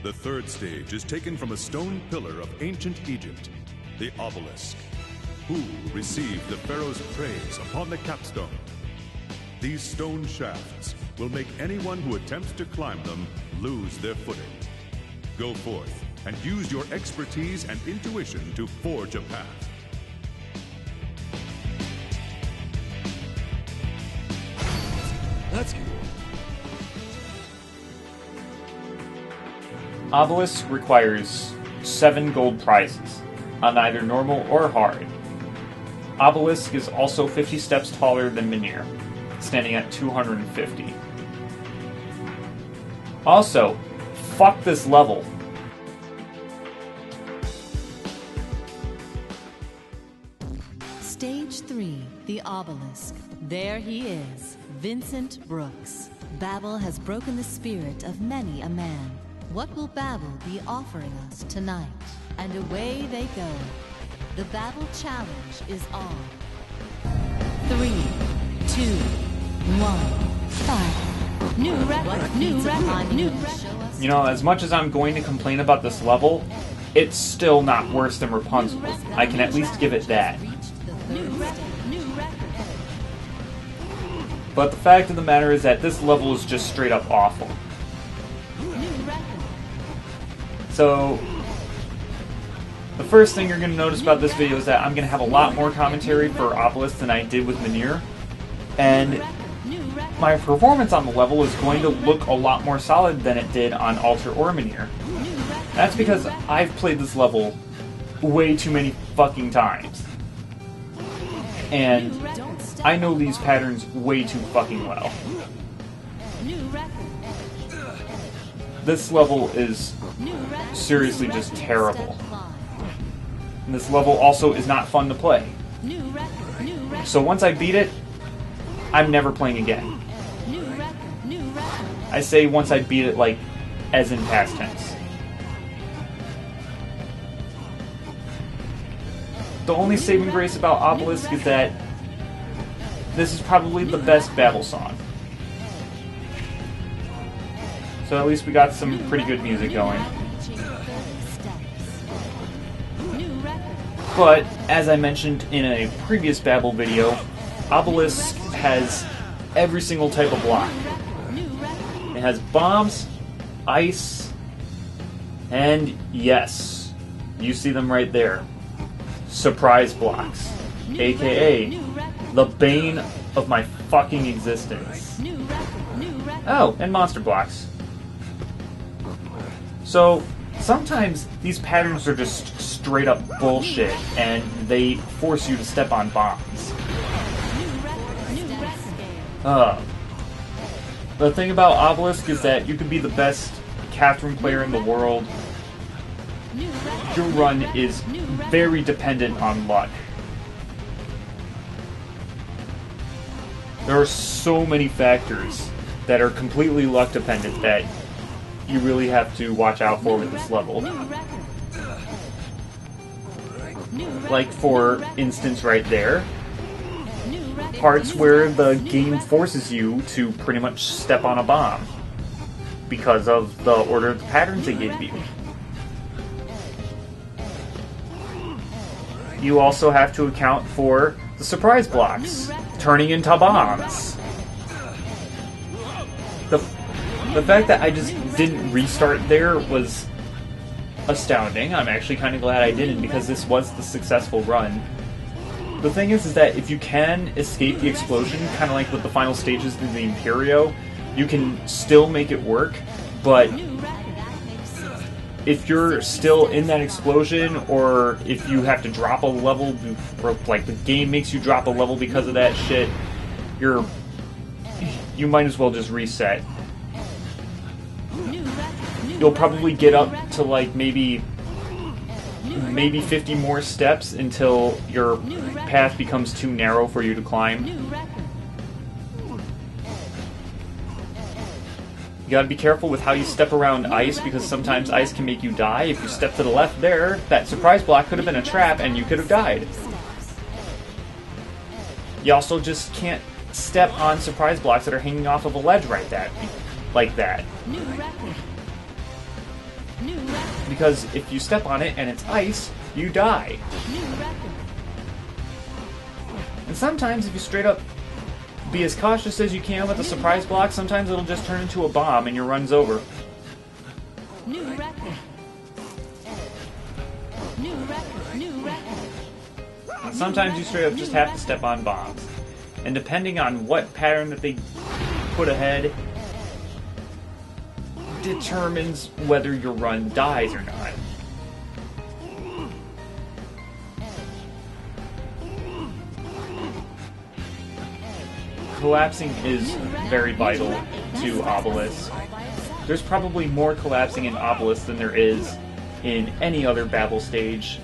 The third stage is taken from a stone pillar of ancient Egypt, the Obelisk. Who received the pharaoh's praise upon the capstone? These stone shafts will make anyone who attempts to climb them lose their footing. Go forth and use your expertise and intuition to forge a path. That's cool. Obelisk requires 7 gold prizes, on either normal or hard. Obelisk is also 50 steps taller than Menhir, standing at 250. Also, fuck this level. Stage 3, the Obelisk. There he is, Vincent Brooks. Babel has broken the spirit of many a man. What will Babel be offering us tonight? And away they go. The Babel challenge is on. 3, 2, 1, start. New record, new record, new record. You know, as much as I'm going to complain about this level, it's still not worse than Rapunzel. I can at least give it that. But the fact of the matter is that this level is just straight up awful. So, the first thing you're going to notice about this video is that I'm going to have a lot more commentary for Obelisk than I did with Menhir. And my performance on the level is going to look a lot more solid than it did on Altar or Menhir. That's because I've played this level way too many fucking times. And I know these patterns way too fucking well. This level is seriously just terrible. And this level also is not fun to play. So once I beat it, I'm never playing again. I say once I beat it, like, as in past tense. The only saving grace about Obelisk is that this is probably the best Babel song. So at least we got some pretty good music going. But, as I mentioned in a previous Babel video, Obelisk has every single type of block. It has bombs, ice, and yes, you see them right there. Surprise blocks, aka the bane of my fucking existence. Oh, and monster blocks. So, sometimes these patterns are just straight up bullshit, and they force you to step on bombs. The thing about Obelisk is that you can be the best Catherine player in the world. Your run is very dependent on luck. There are so many factors that are completely luck dependent that you really have to watch out for with this level. Like, for instance, right there, parts where the game forces you to pretty much step on a bomb because of the order of the patterns they gave you. You also have to account for the surprise blocks turning into bombs. The fact that I just didn't restart there was astounding. I'm actually kind of glad I didn't, because this was the successful run. The thing is that if you can escape the explosion, kind of like with the final stages of the Imperio, you can still make it work, but if you're still in that explosion, or if you have to drop a level, or like the game makes you drop a level because of that shit, you might as well just reset. You'll probably get up to like maybe 50 more steps until your path becomes too narrow for you to climb. You gotta be careful with how you step around ice, because sometimes ice can make you die. If you step to the left there, that surprise block could have been a trap and you could have died. You also just can't step on surprise blocks that are hanging off of a ledge like that. New record. Because if you step on it and it's ice, you die. New record. And sometimes if you straight up be as cautious as you can with a surprise block, sometimes it'll just turn into a bomb and your run's over. New record. New record. New record. And sometimes you straight up just have to step on bombs. And depending on what pattern that they put ahead, determines whether your run dies or not. Collapsing is very vital to Obelisk. There's probably more collapsing in Obelisk than there is in any other battle stage.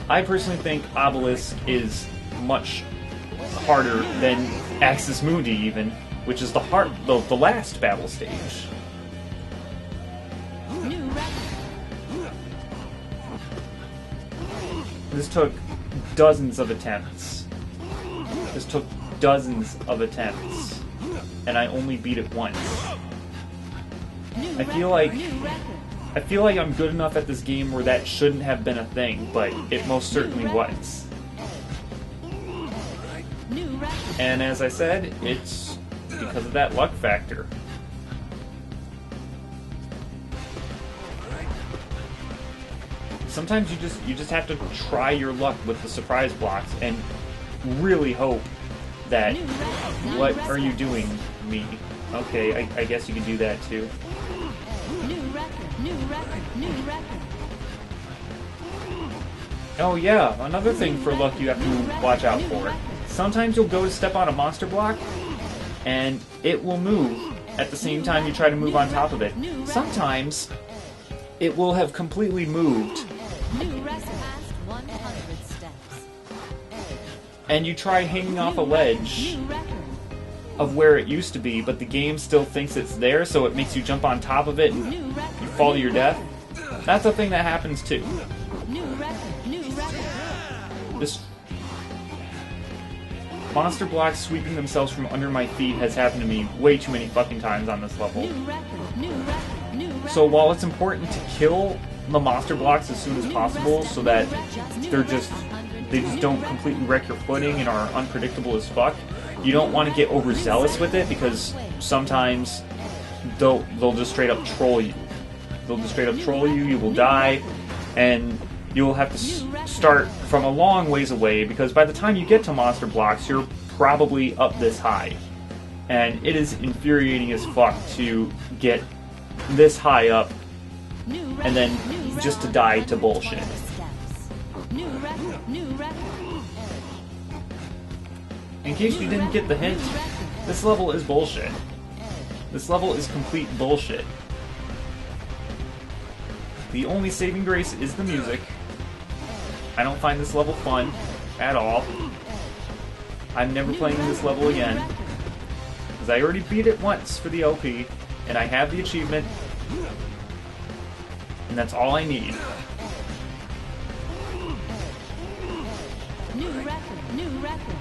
I personally think Obelisk is much harder than Axis Mundi even, which is the last battle stage. New record. This took dozens of attempts. And I only beat it once. I feel like I'm good enough at this game where that shouldn't have been a thing, but it most certainly was. New record. And as I said, it's because of that luck factor. Sometimes you just have to try your luck with the surprise blocks and really hope that what are you doing, me? Okay, I guess you can do that too. New record. New record. New record. Oh yeah, another thing for luck you have to watch out for. Sometimes you'll go to step on a monster block, and it will move at the same time you try to move on top of it. Sometimes it will have completely moved, New record. Past 100 steps. and you try hanging off a ledge New record. of where it used to be, but the game still thinks it's there, so it makes you jump on top of it and New record. you fall to your death. That's a thing that happens too. New record. New record. This monster blocks sweeping themselves from under my feet has happened to me way too many fucking times on this level. New record. New record. New record. So while it's important to kill the monster blocks as soon as possible so that they just don't completely wreck your footing and are unpredictable as fuck, you don't want to get overzealous with it because sometimes they'll just straight up troll you. They'll just straight up troll you, you will die, and you'll have to start from a long ways away because by the time you get to monster blocks, you're probably up this high. And it is infuriating as fuck to get this high up and then just to die to bullshit. New record. New record. In case you didn't get the hint, this level is bullshit. This level is complete bullshit. The only saving grace is the music. I don't find this level fun at all. I'm never playing this level again. Because I already beat it once for the LP, and I have the achievement. And that's all I need. New record. New record.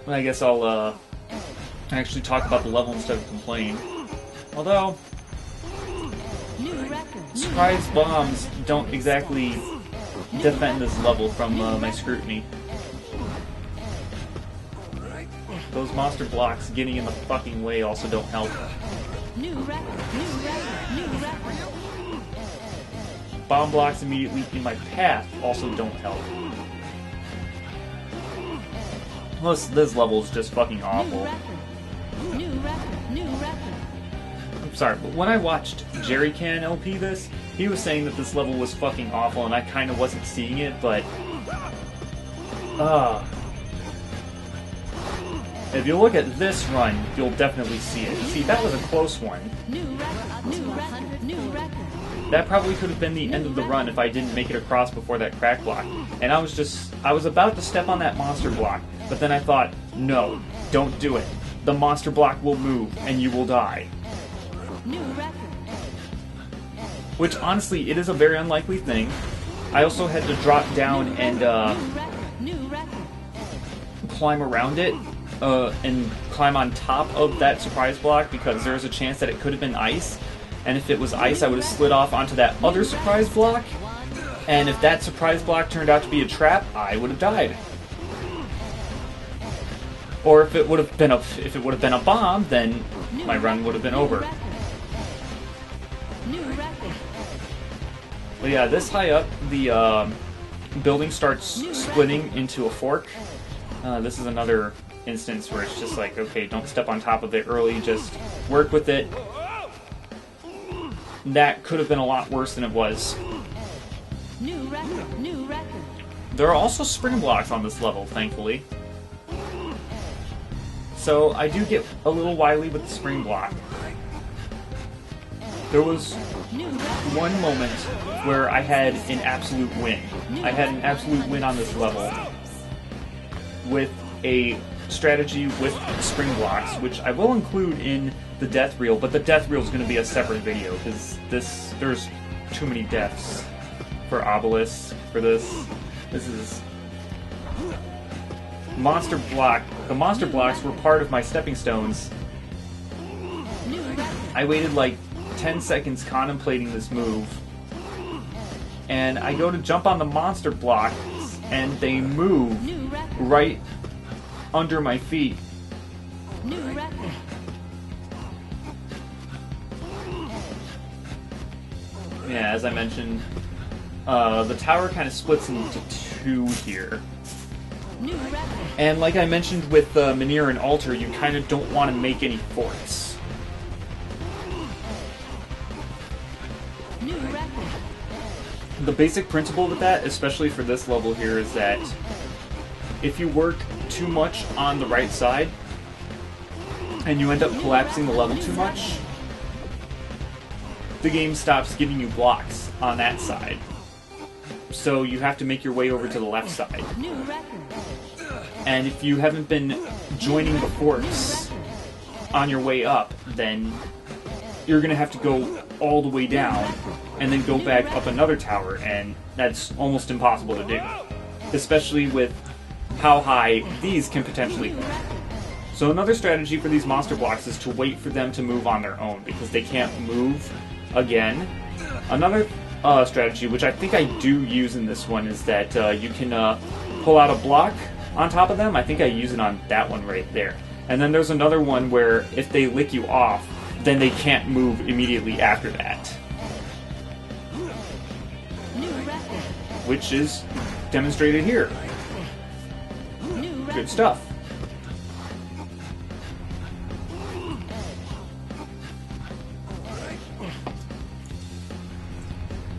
I guess I'll actually talk about the level instead of complain. Although, New record. surprise bombs don't exactly defend this level from my scrutiny. Those monster blocks getting in the fucking way also don't help. New record. New record. New record. Bomb blocks immediately in my path also don't help. This level is just fucking New awful. record. New record. New record. I'm sorry, but when I watched Jerry Can LP this, he was saying that this level was fucking awful, and I kind of wasn't seeing it, but... if you look at this run, you'll definitely see it. See, that was a close one. New record. New record. New record. That probably could have been the end of the run if I didn't make it across before that crack block. And I was about to step on that monster block, but then I thought, no, don't do it. The monster block will move, and you will die. New record. Which, honestly, it is a very unlikely thing. I also had to drop down and New record. climb around it, and climb on top of that surprise block because there was a chance that it could have been ice. And if it was ice, I would have slid off onto that other surprise block. And if that surprise block turned out to be a trap, I would have died. Or if it would have been a bomb, then my run would have been over. But yeah, this high up, the building starts splitting into a fork. This is another instance where it's just like, okay, don't step on top of it early, just work with it. That could have been a lot worse than it was. New record. There are also spring blocks on this level, thankfully. So I do get a little wily with the spring block. There was one moment where I had an absolute win. I had an absolute win on this level with a strategy with spring blocks, which I will include in the death reel, but the death reel is going to be a separate video because there's too many deaths for Obelisk for this. This is monster block. The monster blocks were part of my stepping stones. I waited like 10 seconds contemplating this move, and I go to jump on the monster blocks, and they move right under my feet. Yeah, as I mentioned, the tower kind of splits into two here. And like I mentioned with Manir and Altar, you kind of don't want to make any forts. The basic principle with that, especially for this level here, is that if you work too much on the right side, and you end up collapsing the level too much, the game stops giving you blocks on that side. So you have to make your way over to the left side. And if you haven't been joining the forts on your way up, then you're going to have to go all the way down and then go back up another tower, and that's almost impossible to do. Especially with how high these can potentially go. So another strategy for these monster blocks is to wait for them to move on their own, because they can't move again. Another strategy, which I think I do use in this one, is that you can pull out a block on top of them. I think I use it on that one right there. And then there's another one where if they lick you off, then they can't move immediately after that. Which is demonstrated here. Good stuff.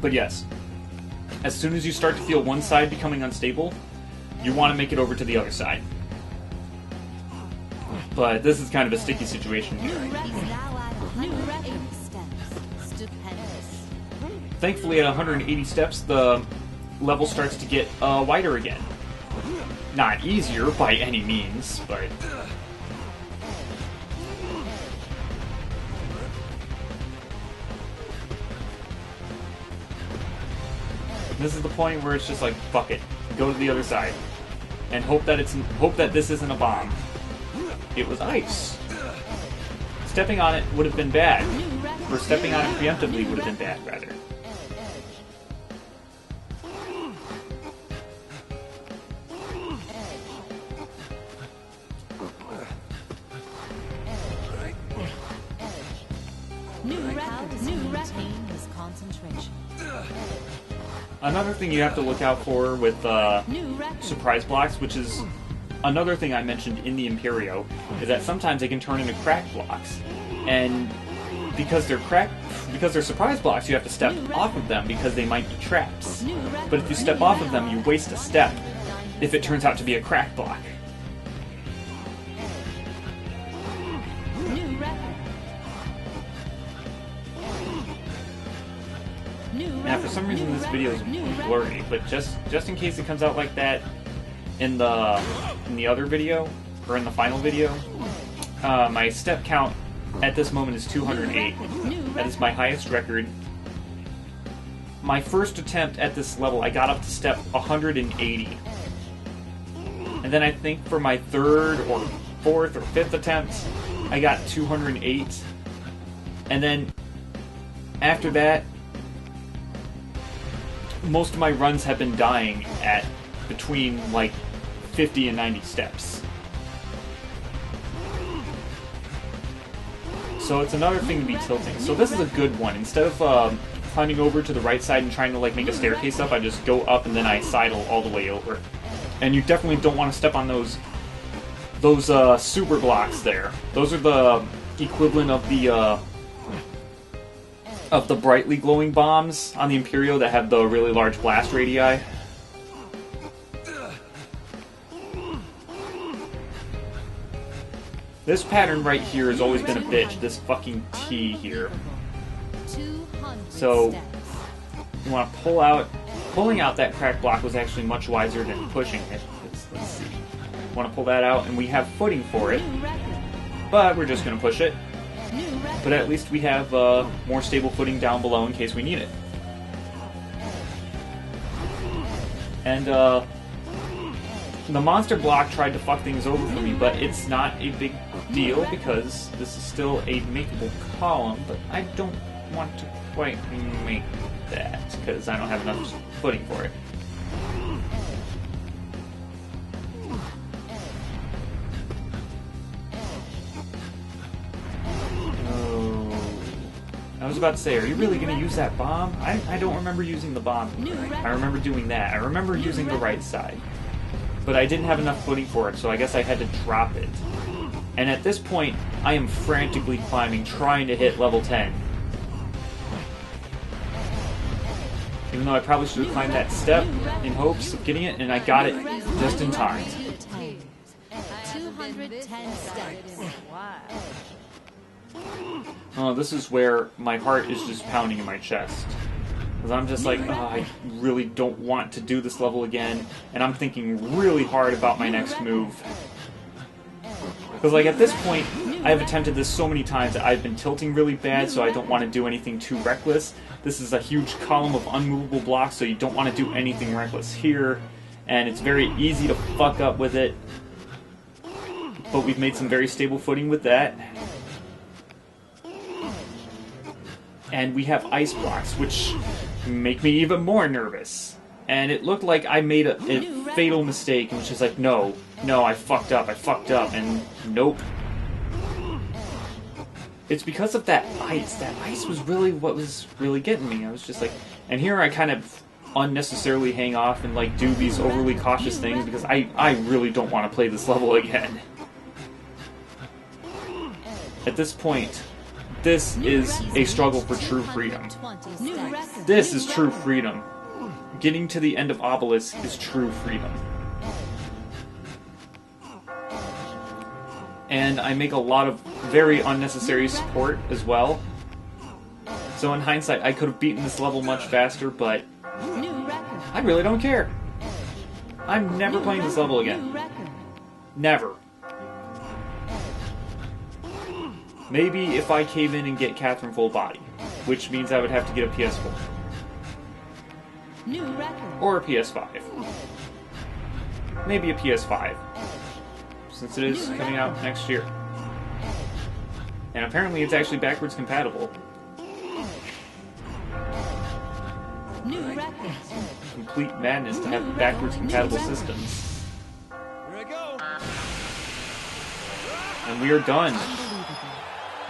But yes, as soon as you start to feel one side becoming unstable, you want to make it over to the other side. But this is kind of a sticky situation here. Thankfully, at 180 steps, the level starts to get wider again. Not easier by any means, but... This is the point where it's just like, fuck it, go to the other side, and hope that this isn't a bomb. It was ice. Stepping on it would have been bad, or stepping on it preemptively would have been bad, rather. New retain his concentration. Another thing you have to look out for with surprise blocks, which is another thing I mentioned in the Imperio, is that sometimes they can turn into crack blocks. And because they're surprise blocks, you have to step off of them because they might be traps. But if you step off of them, you waste a step if it turns out to be a crack block. Now, for some reason, this video is blurry, but just in case it comes out like that in the other video, or in the final video, my step count at this moment is 208. That is my highest record. My first attempt at this level, I got up to step 180. And then I think for my third or fourth or fifth attempt, I got 208. And then after that, most of my runs have been dying at between like 50 and 90 steps. So it's another thing to be tilting. So this is a good one. Instead of climbing over to the right side and trying to like make a staircase up, I just go up and then I sidle all the way over. And you definitely don't want to step on those super blocks there. Those are the equivalent of the brightly glowing bombs on the Imperial that have the really large blast radii. This pattern right here has always been a bitch, this fucking T here. So, you want to pull out... Pulling out that cracked block was actually much wiser than pushing it. Let's see. Want to pull that out, and we have footing for it. But we're just going to push it. But at least we have more stable footing down below in case we need it. And the monster block tried to fuck things over for me, but it's not a big deal because this is still a makeable column, but I don't want to quite make that because I don't have enough footing for it. I was about to say, are you really going to use that bomb? I don't remember using the bomb. I remember doing that. I remember using the right side. But I didn't have enough footing for it, so I guess I had to drop it. And at this point, I am frantically climbing, trying to hit level 10. Even though I probably should have climbed that step in hopes of getting it, and I got it just in time. 210 steps. Oh, this is where my heart is just pounding in my chest. Because I'm just like, oh, I really don't want to do this level again. And I'm thinking really hard about my next move. Because, like, at this point, I have attempted this so many times that I've been tilting really bad, so I don't want to do anything too reckless. This is a huge column of unmovable blocks, so you don't want to do anything reckless here. And it's very easy to fuck up with it. But we've made some very stable footing with that. And we have ice blocks, which make me even more nervous. And it looked like I made a fatal mistake, and was just like, no, I fucked up, and nope. It's because of that ice. That ice was really what was really getting me. I was just like, and here I kind of unnecessarily hang off and like do these overly cautious things because I really don't want to play this level again. At this point, this is a struggle for true freedom. This is true freedom. Getting to the end of Obelisk is true freedom. And I make a lot of very unnecessary support as well. So in hindsight, I could have beaten this level much faster, but I really don't care. I'm never playing this level again. Never. Maybe if I cave in and get Catherine full body, which means I would have to get a PS4. Or a PS5. Maybe a PS5. Since it is coming out next year. And apparently it's actually backwards compatible. Complete madness to have backwards compatible systems. And we are done.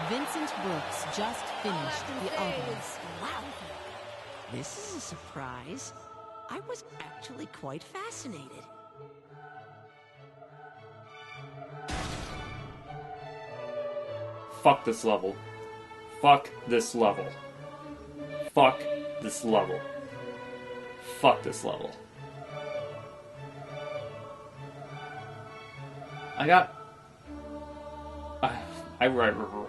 Vincent Brooks just finished the Obelisk. Wow, this is a surprise. I was actually quite fascinated. Fuck this level. Fuck this level. Fuck this level. Fuck this level. I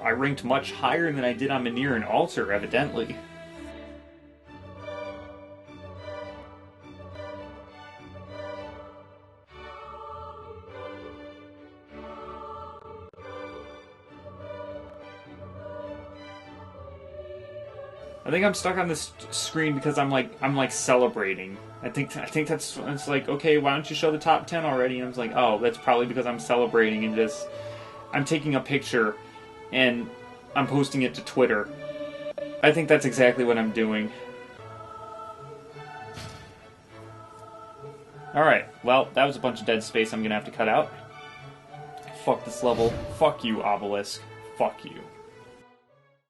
ranked much higher than I did on Manir and Altar, evidently. I think I'm stuck on this screen because I'm like celebrating. I think that's it's like, okay, why don't you show the top 10 already? And I was like, oh, that's probably because I'm celebrating and just I'm taking a picture and I'm posting it to Twitter. I think that's exactly what I'm doing. Alright, well, that was a bunch of dead space I'm gonna have to cut out. Fuck this level. Fuck you, Obelisk. Fuck you.